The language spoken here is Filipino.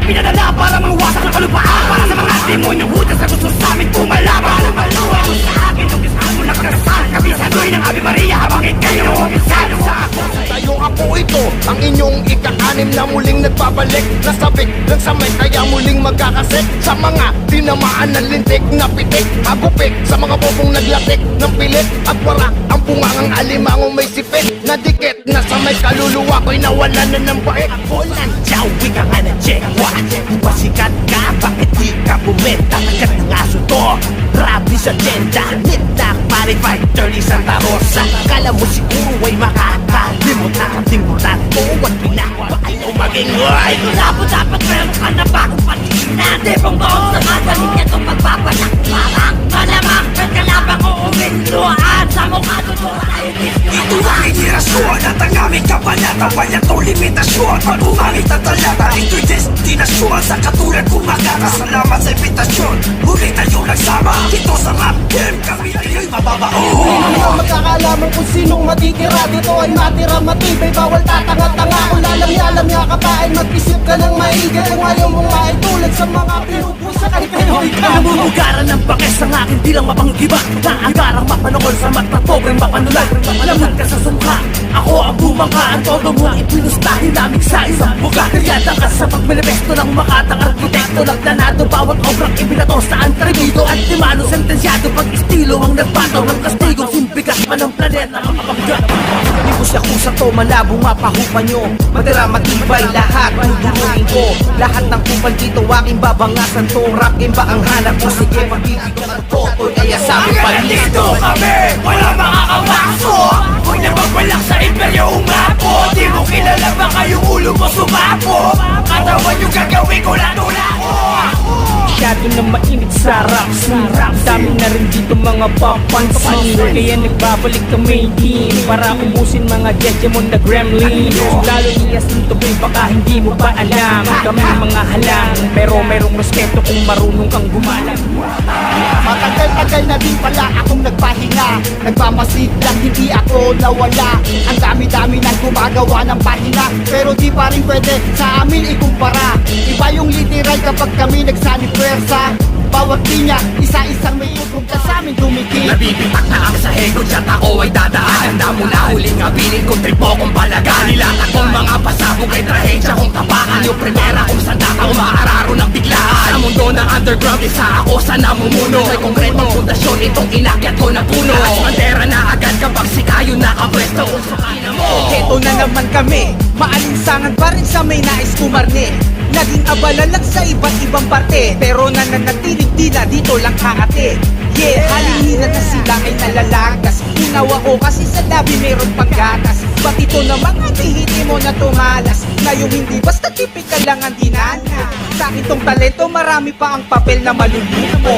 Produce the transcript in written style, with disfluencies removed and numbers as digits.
pinadala para mangwasak ng kalupaan. Para sa mga demonyong hudas na gusto sa amin pumalaban. Lumaluwa mo sa akin, umpisahan mo ng karasal. Kabisaduhin ng Ave Maria habang ikay ang umpisado sa ako. Tayo ako ito, ang inyong ika-anim na muling nagbabalik. Nasabik lang sa may kaya muling magkakasik. Sa mga tinamaan ng lintik na pitik. Magupik sa mga bobong naglatik ng pilit. At wala ang bungangang alimangong may sipit. Nadikit na sa may kaluluwa ko'y nawalan na ng bait. Ako nandiyaw, ika nga na Jekwa. Di ba sikat ka? Bakit di ka bumenta? Agad ng aso to, grabe sa tenda. Nitnak, pare 530 Santa Rosa. Kala mo siguro ay makakalimot na ang tingkutan ko. At pinakwa ayaw maging ay kulabo dapat meron ka na bagong patingnan. Di bang baon sa magaling niya itong magpapanak. Parang malamang at kalabang uumintluan. Sa mukha doon tayo Ito ang inirasyon at ang aming kabanata. Wala to limitasyon, pag umangit ang talata. Ito'y destinasyon sa katulad kumakata. Salamat sa imbitasyon, muli tayo nagsama. Dito sa rap game, kami ay mababaon. Hindi mo magkakalaman kung sinong matitira. Dito ay matira matibay, bawal tatanga-tanga. Kung lalam-yalam niya ka pa ay mag-isip ka ng maigi. Kung ayaw mo nga ay tulad sa mga pinupusa kay Pinoy ka. Namumugaran ng bakes ang aking dilang mapanggiba. Naangarang mapanokol sa mata, pobreng mapanulag. Laman ka sa sumka, ako ang bumangka. Ang todo mo ipinustahin namin sa isang buga. Karyadang ka sa pagmanipesto ng makatang arkitekto. Nagdanado bawat obrang ibinato sa antribido. At timano sentensyado pag estilo ang nagpato ng kastigo. Simbigas pa ng planeta ang kapaggat. Di ko siya kusa to, malabo mapahupa nyo. Matira matibay lahat, tuturuin ko. Lahat ng kupal dito, aking babangasan to. Rap game ba ang hanap ko? Sige, pag-ibig ang toto. Kaya sabi pa Nandito kami, wala makakawakso. Huwag na magbalak sa imperyo umapo. Di mo kilala ba kayong ulo mo sumapo? Katawan yung gagawin ko latula ko. Masyado na mainit sa rap scene. Dami na rin dito mga papansin. Kaya nagbabalik kami team para ubusin mga Jejemon na gremlin. Lalo niyas nito boy, baka hindi mo ba alam. Kami mga halang, pero merong respeto kung marunong kang gumalang. Matagal-tagal na din pala akong nagpahinga. Nagmamasid lang, hindi ako nawala. Ang dami-dami nang gumagawa ng pahina. Pero di pa rin pwede sa amin ikumpara. Iba yung literal kapag kami nagsanipwersa. Bawat linya, isa-isang may ugrong ka sa amin dumikit. Nabibitak na ang sahego, dyan ako ay dadaan. Handa mo na huling abilin kong tripo kong palagan. Nilatak kong mga pasabog ay trahedya kong tapakan. Yung primera kong sandata, umaararo ng biglaan. Sa mundo ng underground, isa ako sa namumuno. May konkretong pundasyon, itong inakyat ko na puno. At bandera na agad kapag sikayo nakapwesto. Usukin na mo. Eto na naman kami, maalinsangan pa rin sa may nais kumarne. Naging abala lang sa iba't ibang parte, pero nananatiling tila dito lang kaate. Yeah, halihina na sila ay nalalagas. Ginawa ko kasi sa labi meron paggatas. Ba't ito na mga tihiti mo na tumalas? Ngayong hindi basta typical lang ang dinana. Sa itong talento marami pa ang papel na maluluto.